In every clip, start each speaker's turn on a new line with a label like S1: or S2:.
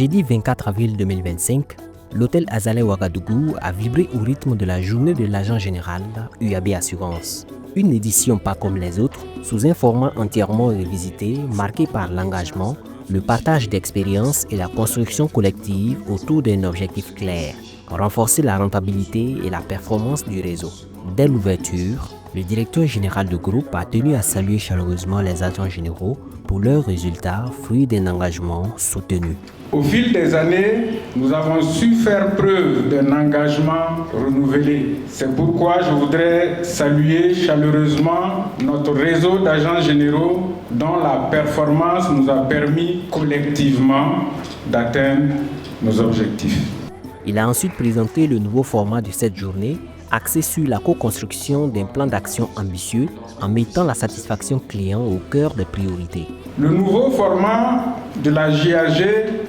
S1: jeudi 24 avril 2025, l'hôtel Azaleh Ouagadougou a vibré au rythme de la journée de l'agent général UAB Assurance. Une édition pas comme les autres, sous un format entièrement revisité, marqué par l'engagement, le partage d'expériences et la construction collective autour d'un objectif clair, renforcer la rentabilité et la performance du réseau. Dès l'ouverture, le directeur général du groupe a tenu à saluer chaleureusement les agents généraux pour leurs résultats, fruits d'un engagement soutenu.
S2: Au fil des années, nous avons su faire preuve d'un engagement renouvelé. C'est pourquoi je voudrais saluer chaleureusement notre réseau d'agents généraux dont la performance nous a permis collectivement d'atteindre nos objectifs.
S1: Il a ensuite présenté le nouveau format de cette journée, axé sur la co-construction d'un plan d'action ambitieux en mettant la satisfaction client au cœur des priorités.
S2: Le nouveau format de la JAG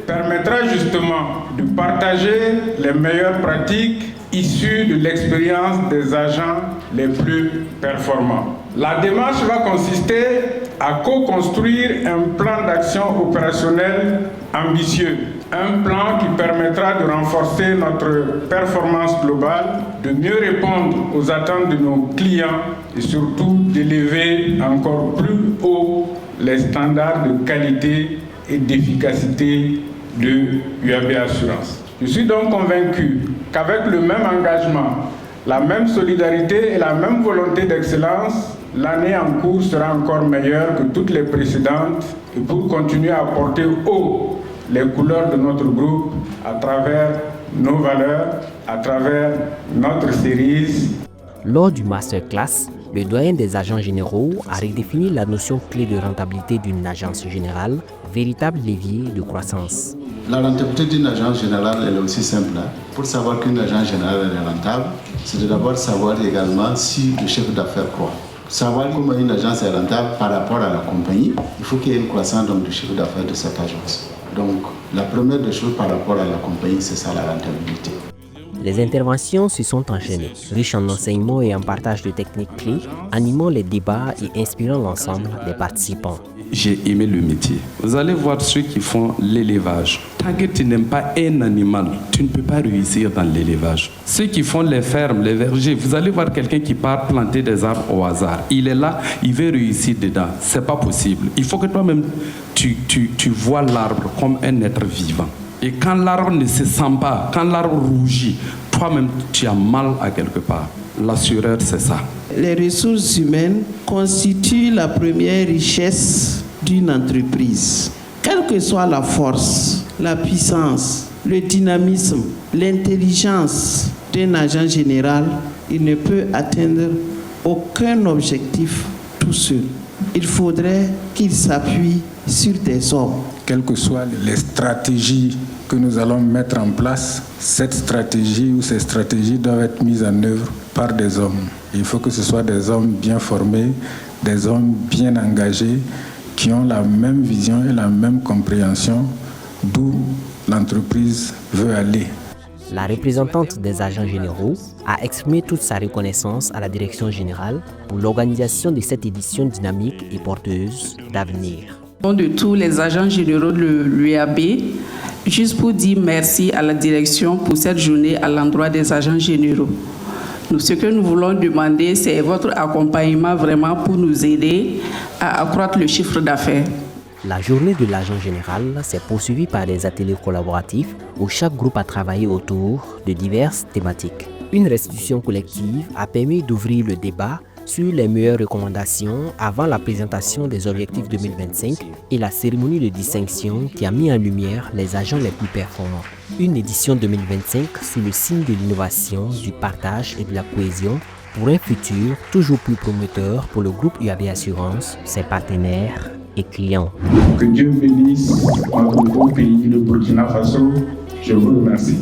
S2: permettra justement de partager les meilleures pratiques issues de l'expérience des agents les plus performants. La démarche va consister à co-construire un plan d'action opérationnel ambitieux, un plan qui permettra de renforcer notre performance globale, de mieux répondre aux attentes de nos clients et surtout d'élever encore plus haut les standards de qualité et d'efficacité de UAB Assurance. Je suis donc convaincu qu'avec le même engagement, la même solidarité et la même volonté d'excellence, l'année en cours sera encore meilleure que toutes les précédentes et pour continuer à porter haut les couleurs de notre groupe à travers nos valeurs, à travers notre série.
S1: Lors du masterclass, le doyen des agents généraux a redéfini la notion clé de rentabilité d'une agence générale, véritable levier de croissance.
S3: La rentabilité d'une agence générale, elle est aussi simple. Pour savoir qu'une agence générale est rentable, c'est de d'abord savoir également si le chiffre d'affaires croît. Savoir comment une agence est rentable par rapport à la compagnie, il faut qu'il y ait une croissance du chiffre d'affaires de cette agence. Donc, la première des choses par rapport à la compagnie, c'est ça la rentabilité.
S1: Les interventions se sont enchaînées, riches en enseignements et en partage de techniques clés, animant les débats et inspirant l'ensemble des participants.
S4: J'ai aimé le métier. Vous allez voir ceux qui font l'élevage. Tant que tu n'aimes pas un animal, tu ne peux pas réussir dans l'élevage. Ceux qui font les fermes, les vergers, vous allez voir quelqu'un qui part planter des arbres au hasard. Il est là, il veut réussir dedans. C'est pas possible. Il faut que toi-même, tu vois l'arbre comme un être vivant. Et quand l'arbre ne se sent pas, quand l'arbre rougit, toi-même, tu as mal à quelque part. L'assureur, c'est ça.
S5: Les ressources humaines constituent la première richesse d'une entreprise. Quelle que soit la force, la puissance, le dynamisme, l'intelligence d'un agent général, il ne peut atteindre aucun objectif tout seul. Il faudrait qu'il s'appuie sur des hommes.
S2: Quelles que soient les stratégies que nous allons mettre en place, cette stratégie ou ces stratégies doivent être mises en œuvre par des hommes. Il faut que ce soit des hommes bien formés, des hommes bien engagés, qui ont la même vision et la même compréhension d'où l'entreprise veut aller.
S1: La représentante des agents généraux a exprimé toute sa reconnaissance à la direction générale pour l'organisation de cette édition dynamique et porteuse d'avenir.
S6: Au nom de tous les agents généraux de l'UAB, juste pour dire merci à la direction pour cette journée à l'endroit des agents généraux. Ce que nous voulons demander, c'est votre accompagnement vraiment pour nous aider à accroître le chiffre d'affaires.
S1: La journée de l'agent général s'est poursuivie par des ateliers collaboratifs où chaque groupe a travaillé autour de diverses thématiques. Une restitution collective a permis d'ouvrir le débat sur les meilleures recommandations avant la présentation des objectifs 2025 et la cérémonie de distinction qui a mis en lumière les agents les plus performants. Une édition 2025 sous le signe de l'innovation, du partage et de la cohésion pour un futur toujours plus prometteur pour le groupe UAB Assurance, ses partenaires et clients.
S2: Que Dieu bénisse notre beau pays, le Burkina Faso. Je vous remercie.